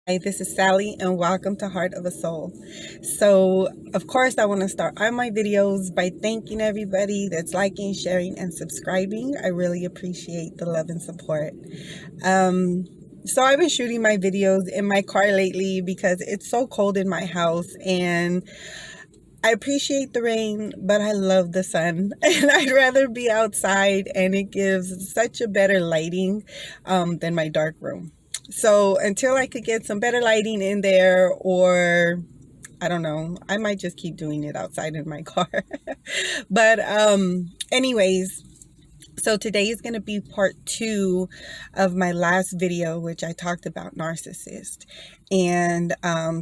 Hi, this is Sally, and welcome to Heart of a Soul. So, of course, I want to start all my videos by thanking everybody that's liking, sharing, and subscribing. I really appreciate the love and support. Um, so, I've been shooting my videos in my car lately because it's so cold in my house, and I appreciate the rain, but I love the sun, and I'd rather be outside, and it gives such a better lighting than my dark room. So until I could get some better lighting in there, or I don't know, I might just keep doing it outside in my car. But anyways, so today is going to be part 2 of my last video, which I talked about narcissist. And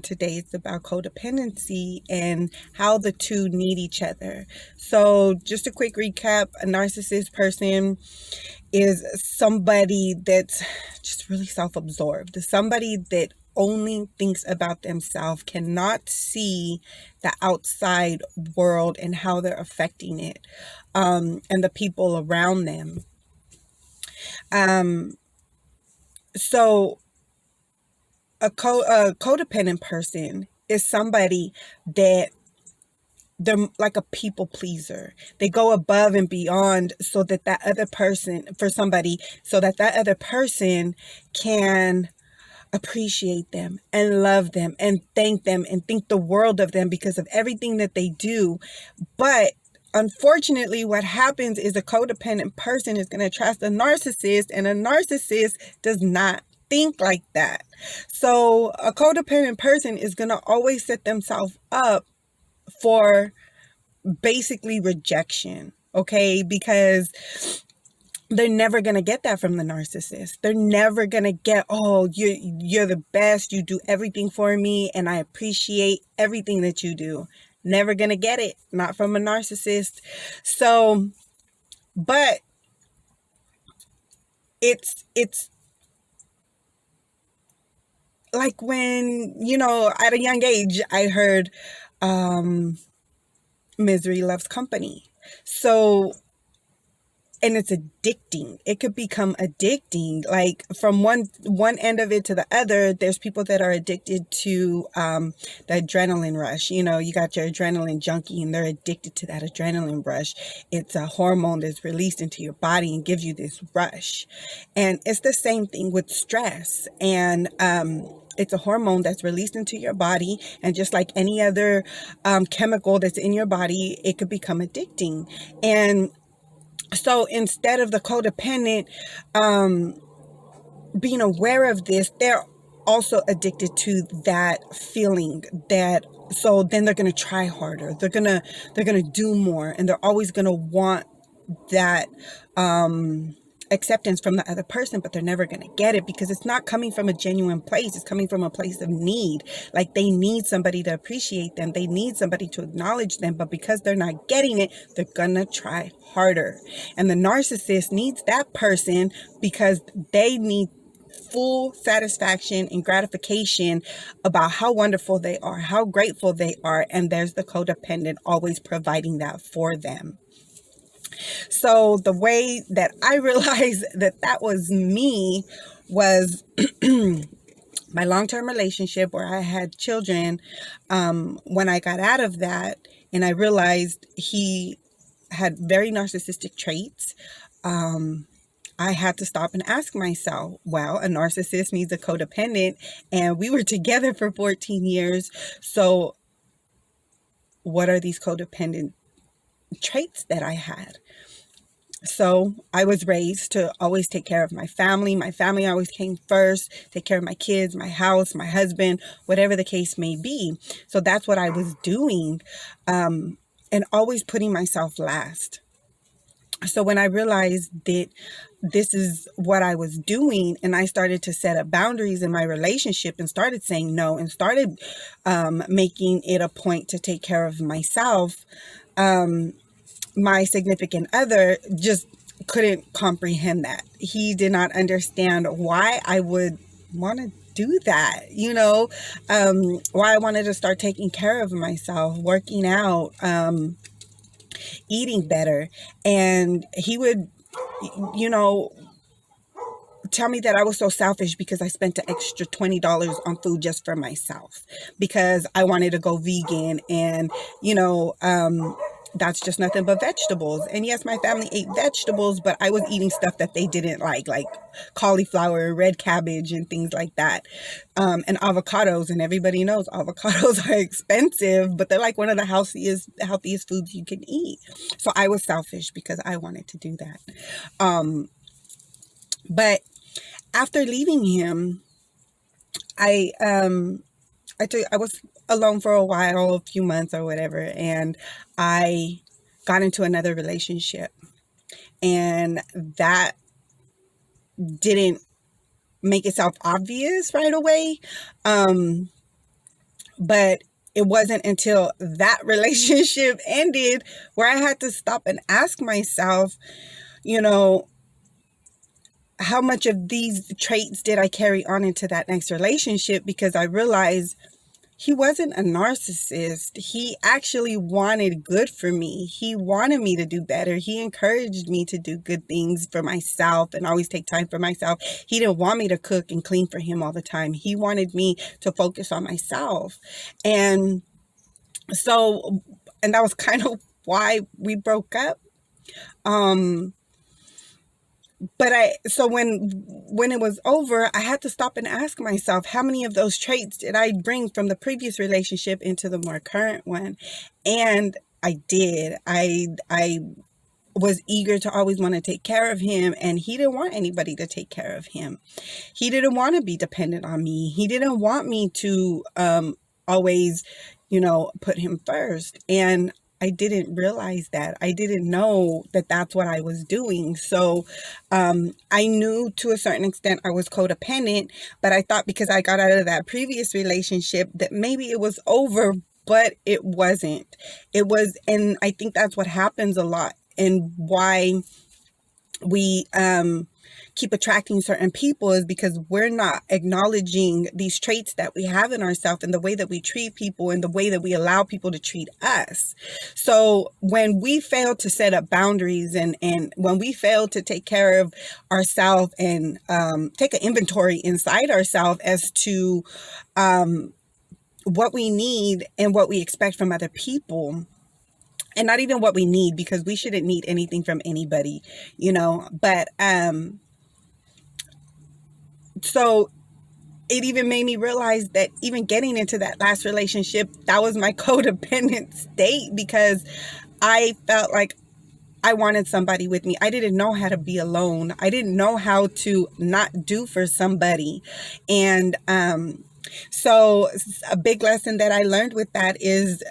today it's about codependency and how the two need each other. So just a quick recap: a narcissist person is somebody that's just really self-absorbed, somebody that only thinks about themselves, cannot see the outside world and how they're affecting it, and the people around them. Um, so a codependent person is somebody that they're like a people pleaser. They go above and beyond so that that other person, for somebody, so that that other person can appreciate them and love them and thank them and think the world of them because of everything that they do. But unfortunately, what happens is a codependent person is going to trust a narcissist, and a narcissist does not think like that. So a codependent person is going to always set themselves up for basically rejection, okay? Because they're never going to get that from the narcissist. They're never going to get, oh, you're the best, you do everything for me, and I appreciate everything that you do. Never going to get it, not from a narcissist. So, but it's like when, at a young age, I heard misery loves company. So, and it's addicting. It could become addicting. Like from one end of it to the other, there's people that are addicted to the adrenaline rush. You got your adrenaline junkie, and they're addicted to that adrenaline rush. It's a hormone that's released into your body and gives you this rush. And it's the same thing with stress. And it's a hormone that's released into your body, and just like any other chemical that's in your body, it could become addicting. And so instead of the codependent being aware of this, they're also addicted to that feeling. That so then they're going to try harder. They're going to do more, and they're always going to want that acceptance from the other person, but they're never going to get it because it's not coming from a genuine place. It's coming from a place of need. Like they need somebody to appreciate them. They need somebody to acknowledge them, but because they're not getting it, they're going to try harder. And the narcissist needs that person because they need full satisfaction and gratification about how wonderful they are, how grateful they are. And there's the codependent always providing that for them. So the way that I realized that that was me was my long-term relationship where I had children. When I got out of that and I realized he had very narcissistic traits, I had to stop and ask myself, well, a narcissist needs a codependent, and we were together for 14 years. So what are these codependent traits that I had? So I was raised to always take care of my family. My family always came first, take care of my kids, my house, my husband, whatever the case may be. So that's what I was doing, and always putting myself last. So when I realized that this is what I was doing, and I started to set up boundaries in my relationship and started saying no and started making it a point to take care of myself, my significant other just couldn't comprehend that. He did not understand why I would want to do that, why I wanted to start taking care of myself, working out, eating better. And he would, tell me that I was so selfish because I spent the extra $20 on food just for myself because I wanted to go vegan, and that's just nothing but vegetables. And yes, my family ate vegetables, but I was eating stuff that they didn't like cauliflower, red cabbage, and things like that, and avocados. And everybody knows avocados are expensive, but they're like one of the healthiest foods you can eat. So I was selfish because I wanted to do that. But after leaving him, I was alone for a while, a few months or whatever, and I got into another relationship, and that didn't make itself obvious right away. But it wasn't until that relationship ended where I had to stop and ask myself, how much of these traits did I carry on into that next relationship? Because I realized he wasn't a narcissist. He actually wanted good for me. He wanted me to do better. He encouraged me to do good things for myself and always take time for myself. He didn't want me to cook and clean for him all the time. He wanted me to focus on myself. And that was kind of why we broke up. But when it was over, I had to stop and ask myself, how many of those traits did I bring from the previous relationship into the more current one? And I did. I was eager to always want to take care of him, and he didn't want anybody to take care of him. He didn't want to be dependent on me. He didn't want me to always, put him first. And I didn't realize that. I didn't know that that's what I was doing. So I knew to a certain extent I was codependent, but I thought because I got out of that previous relationship that maybe it was over, but it wasn't. It was, and I think that's what happens a lot, and why we keep attracting certain people is because we're not acknowledging these traits that we have in ourselves and the way that we treat people and the way that we allow people to treat us. So when we fail to set up boundaries and when we fail to take care of ourselves and take an inventory inside ourselves as to what we need and what we expect from other people, and not even what we need, because we shouldn't need anything from anybody, but so it even made me realize that even getting into that last relationship, that was my codependent state, because I felt like I wanted somebody with me. I didn't know how to be alone. I didn't know how to not do for somebody. And so a big lesson that I learned with that is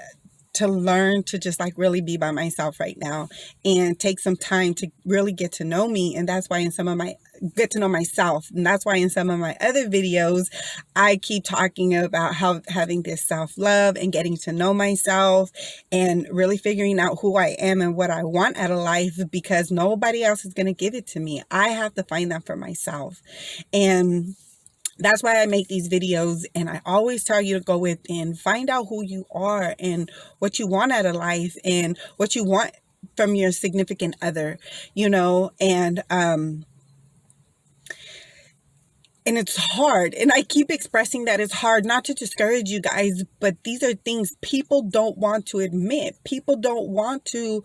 to learn to just really be by myself right now and take some time to really get to know me. And that's why get to know myself. And that's why in some of my other videos, I keep talking about how having this self-love and getting to know myself and really figuring out who I am and what I want out of life, because nobody else is going to give it to me. I have to find that for myself. And that's why I make these videos, and I always tell you to go within, find out who you are and what you want out of life and what you want from your significant other, and it's hard. And I keep expressing that it's hard, not to discourage you guys, but these are things people don't want to admit. People don't want to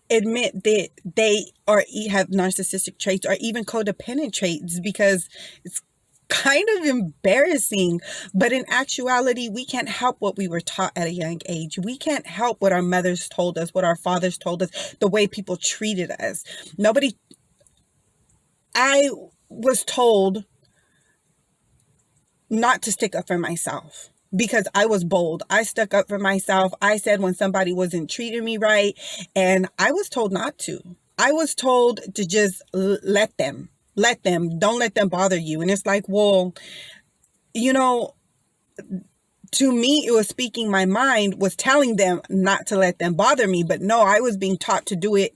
admit that they have narcissistic traits or even codependent traits, because it's kind of embarrassing. But in actuality, we can't help what we were taught at a young age. We can't help what our mothers told us, what our fathers told us, the way people treated us. I was told not to stick up for myself because I was bold. I stuck up for myself. I said when somebody wasn't treating me right, and I was told not to. I was told to just let them, don't let them bother you. And it's like, well, to me, it was speaking my mind, was telling them not to let them bother me. But no, I was being taught to do it,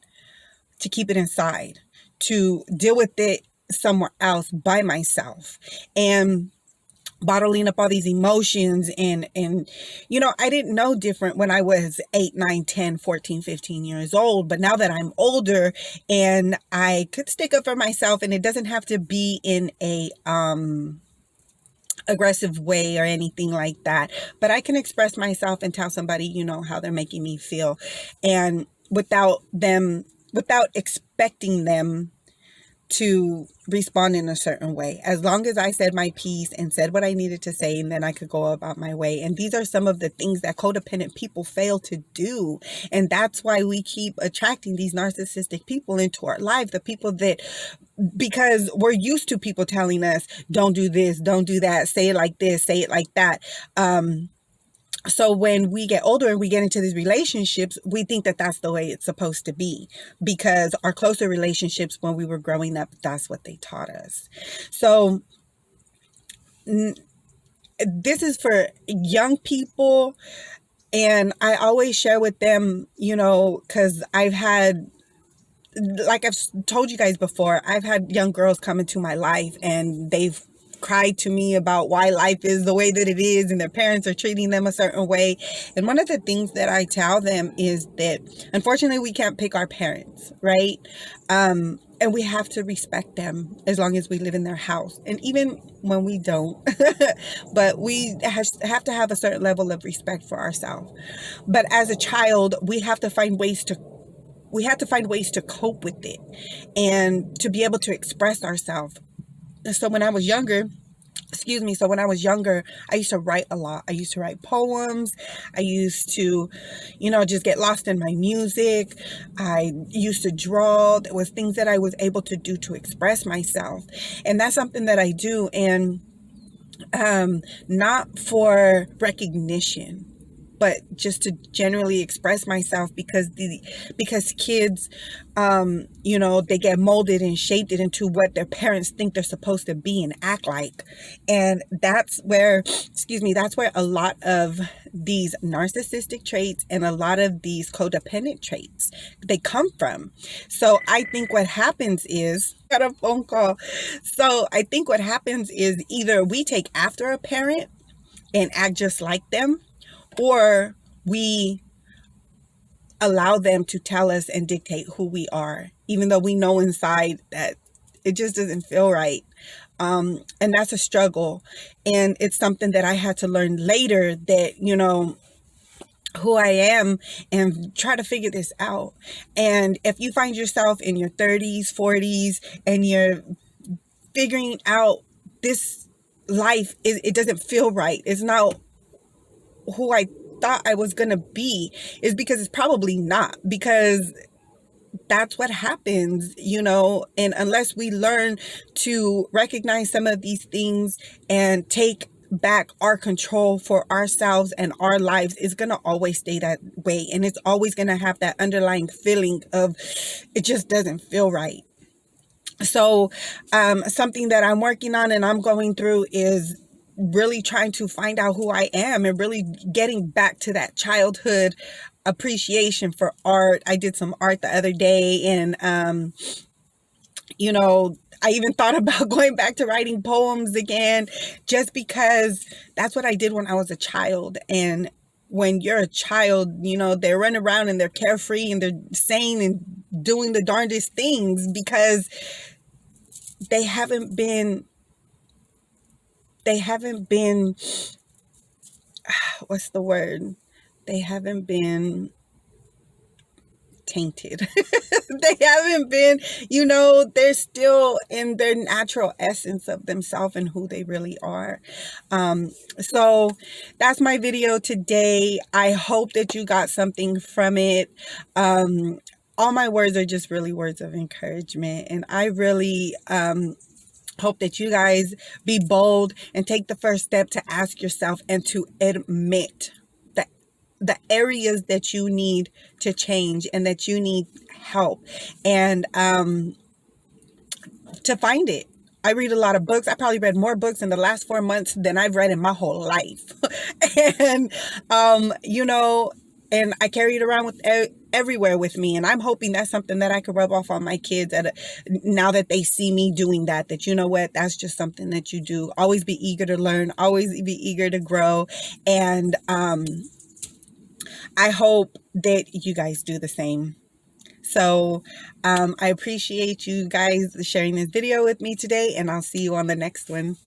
to keep it inside, to deal with it somewhere else by myself. And bottling up all these emotions, and I didn't know different when I was 8, 9, 10, 14, 15 years old. But now that I'm older and I could stick up for myself, and it doesn't have to be in a aggressive way or anything like that, but I can express myself and tell somebody, how they're making me feel, and without expecting them to respond in a certain way. As long as I said my piece and said what I needed to say, and then I could go about my way. And these are some of the things that codependent people fail to do. And that's why we keep attracting these narcissistic people into our life. The people that, because we're used to people telling us, don't do this, don't do that, say it like this, say it like that. So when we get older and we get into these relationships, we think that that's the way it's supposed to be, because our closer relationships when we were growing up, that's what they taught us. So this is for young people. And I always share with them, because like I've told you guys before, I've had young girls come into my life and they've cried to me about why life is the way that it is and their parents are treating them a certain way. And one of the things that I tell them is that unfortunately we can't pick our parents, right? And we have to respect them as long as we live in their house, and even when we don't. But we have to have a certain level of respect for ourselves. But as a child, we have to find ways to cope with it and to be able to express ourselves. So when I was younger, I used to write a lot. I used to write poems. I used to, just get lost in my music. I used to draw. There was things that I was able to do to express myself. And that's something that I do. And not for recognition, but just to generally express myself, because kids, they get molded and shaped it into what their parents think they're supposed to be and act like. And that's where a lot of these narcissistic traits and a lot of these codependent traits, they come from. So I think what happens is, got a phone call. So I think what happens is either we take after a parent and act just like them, or we allow them to tell us and dictate who we are, even though we know inside that it just doesn't feel right. And that's a struggle. And it's something that I had to learn later, that, who I am, and try to figure this out. And if you find yourself in your 30s, 40s, and you're figuring out this life, it doesn't feel right, it's not who I thought I was going to be, is because it's probably not, because that's what happens, and unless we learn to recognize some of these things and take back our control for ourselves and our lives, it's going to always stay that way. And it's always going to have that underlying feeling of it just doesn't feel right. So something that I'm working on and I'm going through is really trying to find out who I am and really getting back to that childhood appreciation for art. I did some art the other day, and I even thought about going back to writing poems again, just because that's what I did when I was a child. And when you're a child, they run around and they're carefree and they're saying and doing the darndest things because they haven't been what's the word? They haven't been tainted. They haven't been, they're still in their natural essence of themselves and who they really are. So that's my video today. I hope that you got something from it. All my words are just really words of encouragement. And I really, hope that you guys be bold and take the first step to ask yourself and to admit the areas that you need to change and that you need help, and to find it. I read a lot of books. I probably read more books in the last 4 months than I've read in my whole life. And, and I carry it around everywhere with me. And I'm hoping that's something that I could rub off on my kids now that they see me doing that, you know what, that's just something that you do. Always be eager to learn, always be eager to grow. And I hope that you guys do the same. So I appreciate you guys sharing this video with me today, and I'll see you on the next one.